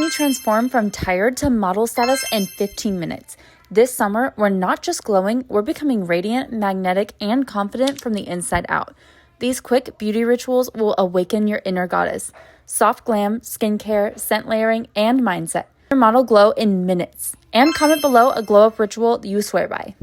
me transform from tired to model status in 15 minutes. This summer, we're not just glowing, we're becoming radiant, magnetic, and confident from the inside out. These quick beauty rituals will awaken your inner goddess. Soft glam, skincare, scent layering, and mindset. Your model glow in minutes. And comment below a glow up ritual you swear by.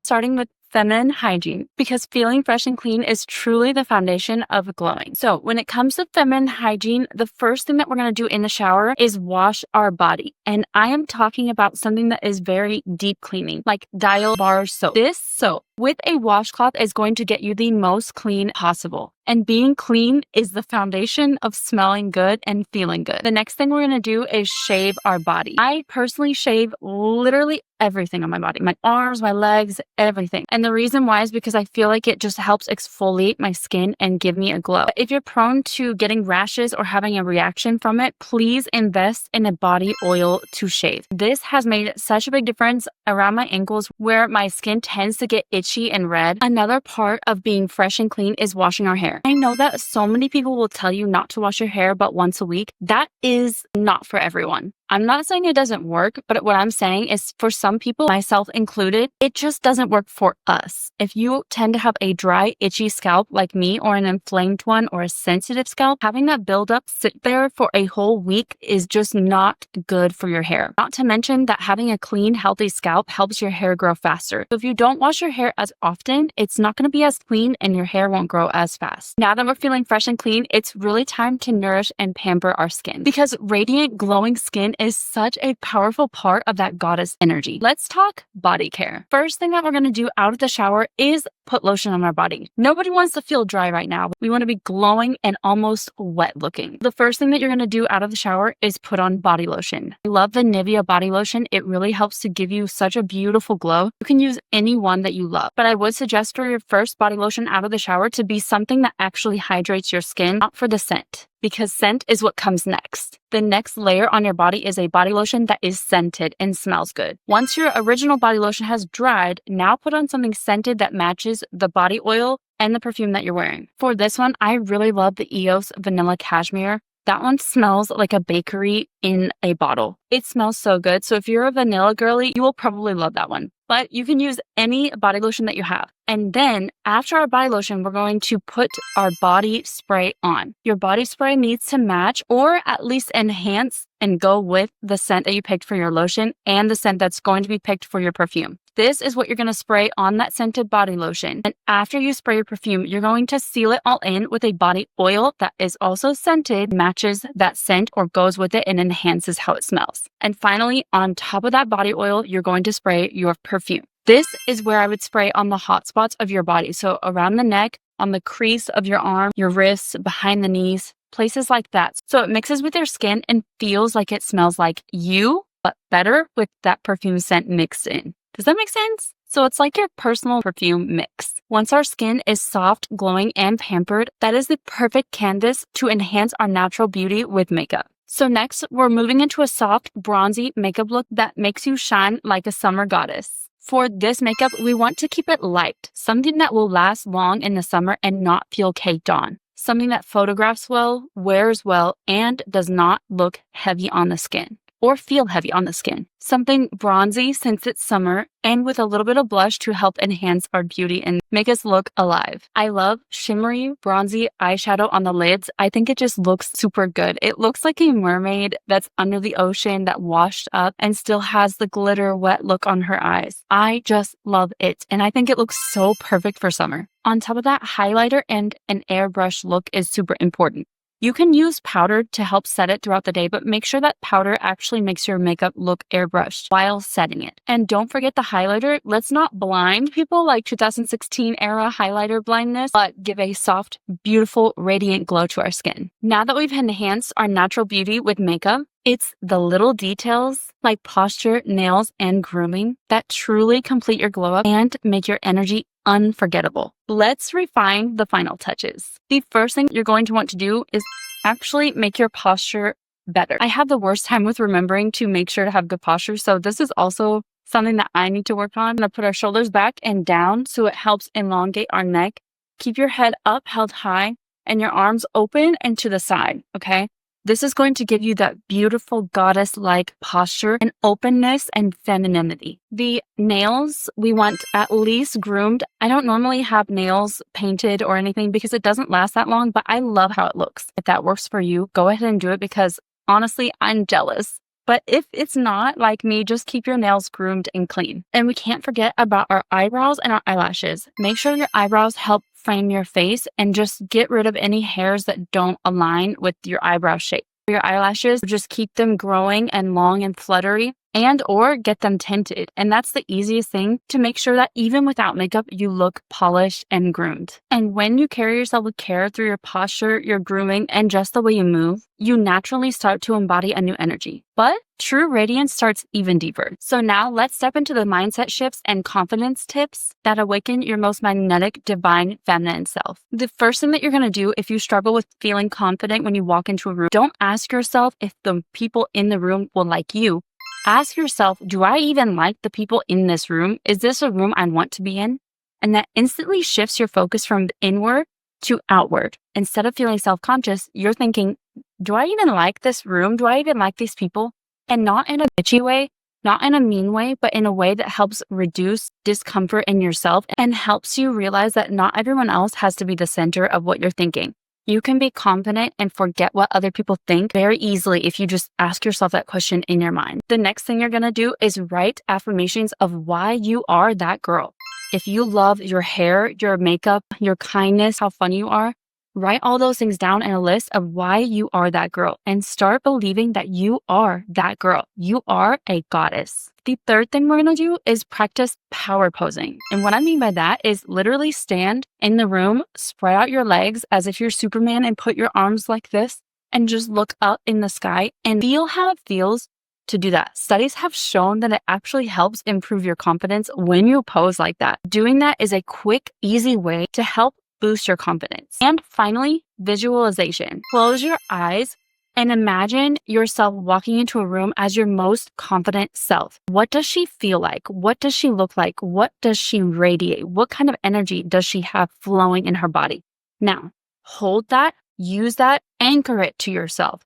Starting with feminine hygiene, because feeling fresh and clean is truly the foundation of glowing. So when it comes to feminine hygiene, the first thing that we're going to do in the shower is wash our body. And I am talking about something that is very deep cleaning, like dial bar soap. This soap with a washcloth is going to get you the most clean possible. And being clean is the foundation of smelling good and feeling good. The next thing we're going to do is shave our body. I personally shave literally everything on my body, my arms, my legs, everything. And the reason why is because I feel like it just helps exfoliate my skin and give me a glow. If you're prone to getting rashes or having a reaction from it, please invest in a body oil to shave. This has made such a big difference around my ankles where my skin tends to get itchy and red. Another part of being fresh and clean is washing our hair. I know that so many people will tell you not to wash your hair but once a week. That is not for everyone. I'm not saying it doesn't work, but what I'm saying is for some people, myself included, it just doesn't work for us. If you tend to have a dry, itchy scalp like me, or an inflamed one, or a sensitive scalp, having that buildup sit there for a whole week is just not good for your hair. Not to mention that having a clean, healthy scalp helps your hair grow faster. So if you don't wash your hair as often, it's not going to be as clean and your hair won't grow as fast. Now that we're feeling fresh and clean, it's really time to nourish and pamper our skin, because radiant, glowing skin is such a powerful part of that goddess energy. Let's talk body care. First thing that we're going to do out of the shower is put lotion on our body. Nobody wants to feel dry right now. We want to be glowing and almost wet looking. The first thing that you're going to do out of the shower is put on body lotion. I love the Nivea body lotion. It really helps to give you such a beautiful glow. You can use any one that you love, but I would suggest for your first body lotion out of the shower to be something that actually hydrates your skin, not for the scent, because scent is what comes next. The next layer on your body is a body lotion that is scented and smells good. Once your original body lotion has dried, now put on something scented that matches the body oil and the perfume that you're wearing. For this one, I really love the EOS Vanilla Cashmere. That one smells like a bakery in a bottle. It smells so good. So if you're a vanilla girly, you will probably love that one. But you can use any body lotion that you have. And then after our body lotion, we're going to put our body spray on. Your body spray needs to match or at least enhance and go with the scent that you picked for your lotion and the scent that's going to be picked for your perfume. This is what you're going to spray on that scented body lotion. And after you spray your perfume, you're going to seal it all in with a body oil that is also scented, matches that scent or goes with it and enhances how it smells. And finally, on top of that body oil, you're going to spray your perfume. This is where I would spray on the hot spots of your body. So around the neck, on the crease of your arm, your wrists, behind the knees, places like that. So it mixes with your skin and feels like it smells like you, but better with that perfume scent mixed in. Does that make sense? So it's like your personal perfume mix. Once our skin is soft, glowing, and pampered, that is the perfect canvas to enhance our natural beauty with makeup. So next, we're moving into a soft, bronzy makeup look that makes you shine like a summer goddess. For this makeup, we want to keep it light, something that will last long in the summer and not feel caked on. Something that photographs well, wears well, and does not look heavy on the skin or feel heavy on the skin. Something bronzy since it's summer and with a little bit of blush to help enhance our beauty and make us look alive. I love shimmery, bronzy eyeshadow on the lids. I think it just looks super good. It looks like a mermaid that's under the ocean that washed up and still has the glitter wet look on her eyes. I just love it. And I think it looks so perfect for summer. On top of that, highlighter and an airbrush look is super important. You can use powder to help set it throughout the day, but make sure that powder actually makes your makeup look airbrushed while setting it. And don't forget the highlighter. Let's not blind people like 2016 era highlighter blindness, but give a soft, beautiful, radiant glow to our skin. Now that we've enhanced our natural beauty with makeup, it's the little details like posture, nails, and grooming that truly complete your glow up and make your energy unforgettable. Let's refine the final touches. The first thing you're going to want to do is actually make your posture better. I have the worst time with remembering to make sure to have good posture, so this is also something that I need to work on. I'm going to put our shoulders back and down so it helps elongate our neck. Keep your head up, held high, and your arms open and to the side, okay? This is going to give you that beautiful goddess-like posture and openness and femininity. The nails, we want at least groomed. I don't normally have nails painted or anything because it doesn't last that long, but I love how it looks. If that works for you, go ahead and do it because honestly, I'm jealous. But if it's not, like me, just keep your nails groomed and clean. And we can't forget about our eyebrows and our eyelashes. Make sure your eyebrows help frame your face and just get rid of any hairs that don't align with your eyebrow shape. For your eyelashes, just keep them growing and long and fluttery, and or get them tinted. And that's the easiest thing to make sure that even without makeup, you look polished and groomed. And when you carry yourself with care through your posture, your grooming, and just the way you move, you naturally start to embody a new energy. But true radiance starts even deeper. So now let's step into the mindset shifts and confidence tips that awaken your most magnetic, divine, feminine self. The first thing that you're going to do if you struggle with feeling confident when you walk into a room, don't ask yourself if the people in the room will like you. Ask yourself, do I even like the people in this room? Is this a room I want to be in? And that instantly shifts your focus from inward to outward. Instead of feeling self-conscious, you're thinking, do I even like this room? Do I even like these people? And not in a bitchy way, not in a mean way, but in a way that helps reduce discomfort in yourself and helps you realize that not everyone else has to be the center of what you're thinking. You can be confident and forget what other people think very easily if you just ask yourself that question in your mind. The next thing you're going to do is write affirmations of why you are that girl. If you love your hair, your makeup, your kindness, how funny you are, write all those things down in a list of why you are that girl and start believing that you are that girl. You are a goddess. The third thing we're going to do is practice power posing. And what I mean by that is literally stand in the room, spread out your legs as if you're Superman and put your arms like this and just look up in the sky and feel how it feels to do that. Studies have shown that it actually helps improve your confidence when you pose like that. Doing that is a quick, easy way to help boost your confidence. And finally, visualization. Close your eyes and imagine yourself walking into a room as your most confident self. What does she feel like? What does she look like? What does she radiate? What kind of energy does she have flowing in her body? Now, hold that, use that, anchor it to yourself.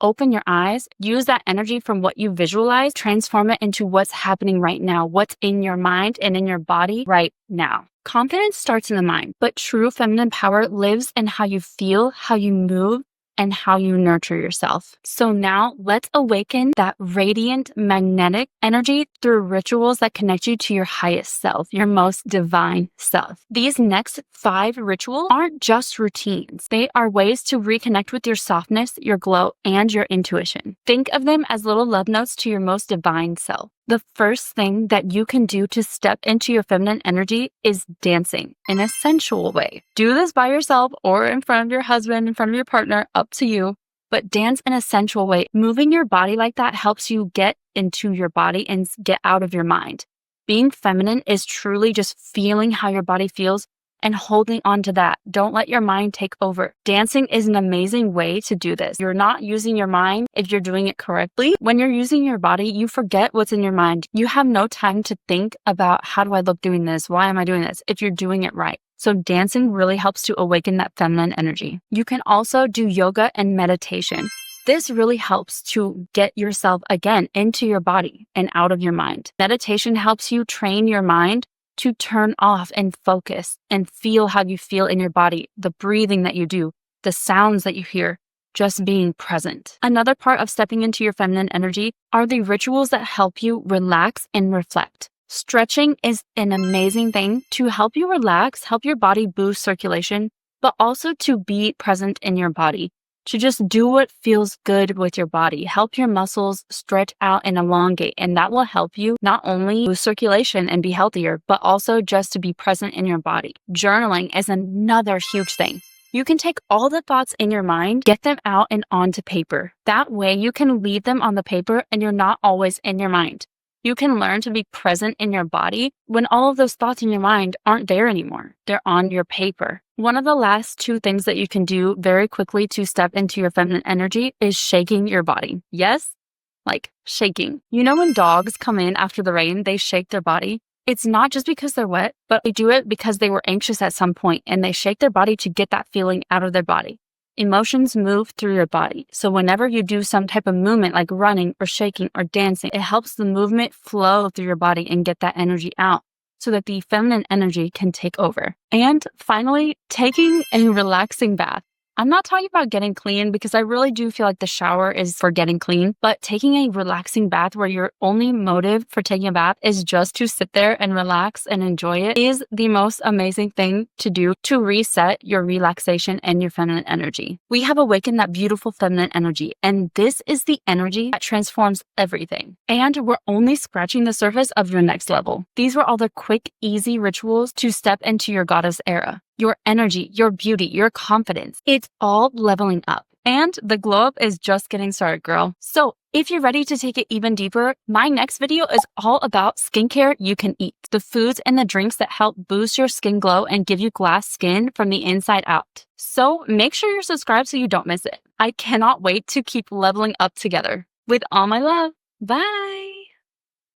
Open your eyes, use that energy from what you visualize, transform it into what's happening right now, what's in your mind and in your body right now. Confidence starts in the mind, but true feminine power lives in how you feel, how you move, and how you nurture yourself. So now let's awaken that radiant, magnetic energy through rituals that connect you to your highest self, your most divine self. These next 5 rituals aren't just routines. They are ways to reconnect with your softness, your glow, and your intuition. Think of them as little love notes to your most divine self. The first thing that you can do to step into your feminine energy is dancing in a sensual way. Do this by yourself or in front of your husband, in front of your partner, up to you, but dance in a sensual way. Moving your body like that helps you get into your body and get out of your mind. Being feminine is truly just feeling how your body feels and holding on to that. Don't let your mind take over. Dancing is an amazing way to do this. You're not using your mind if you're doing it correctly. When you're using your body, you forget what's in your mind. You have no time to think about how do I look doing this? Why am I doing this? If you're doing it right. So dancing really helps to awaken that feminine energy. You can also do yoga and meditation. This really helps to get yourself again into your body and out of your mind. Meditation helps you train your mind to turn off and focus and feel how you feel in your body, the breathing that you do, the sounds that you hear, just being present. Another part of stepping into your feminine energy are the rituals that help you relax and reflect. Stretching is an amazing thing to help you relax, help your body boost circulation, but also to be present in your body. To just do what feels good with your body. Help your muscles stretch out and elongate, and that will help you not only boost circulation and be healthier, but also just to be present in your body. Journaling is another huge thing. You can take all the thoughts in your mind, get them out and onto paper. That way you can leave them on the paper and you're not always in your mind. You can learn to be present in your body when all of those thoughts in your mind aren't there anymore. They're on your paper. One of the last 2 things that you can do very quickly to step into your feminine energy is shaking your body. Yes, like shaking. You know when dogs come in after the rain, they shake their body? It's not just because they're wet, but they do it because they were anxious at some point and they shake their body to get that feeling out of their body. Emotions move through your body. So whenever you do some type of movement like running or shaking or dancing, it helps the movement flow through your body and get that energy out so that the feminine energy can take over. And finally, taking a relaxing bath. I'm not talking about getting clean because I really do feel like the shower is for getting clean, but taking a relaxing bath where your only motive for taking a bath is just to sit there and relax and enjoy it is the most amazing thing to do to reset your relaxation and your feminine energy. We have awakened that beautiful feminine energy, and this is the energy that transforms everything. And we're only scratching the surface of your next level. These were all the quick, easy rituals to step into your goddess era. Your energy, your beauty, your confidence, it's all leveling up. And the glow up is just getting started, girl. So if you're ready to take it even deeper, my next video is all about skincare you can eat. The foods and the drinks that help boost your skin glow and give you glass skin from the inside out. So make sure you're subscribed so you don't miss it. I cannot wait to keep leveling up together. With all my love. Bye.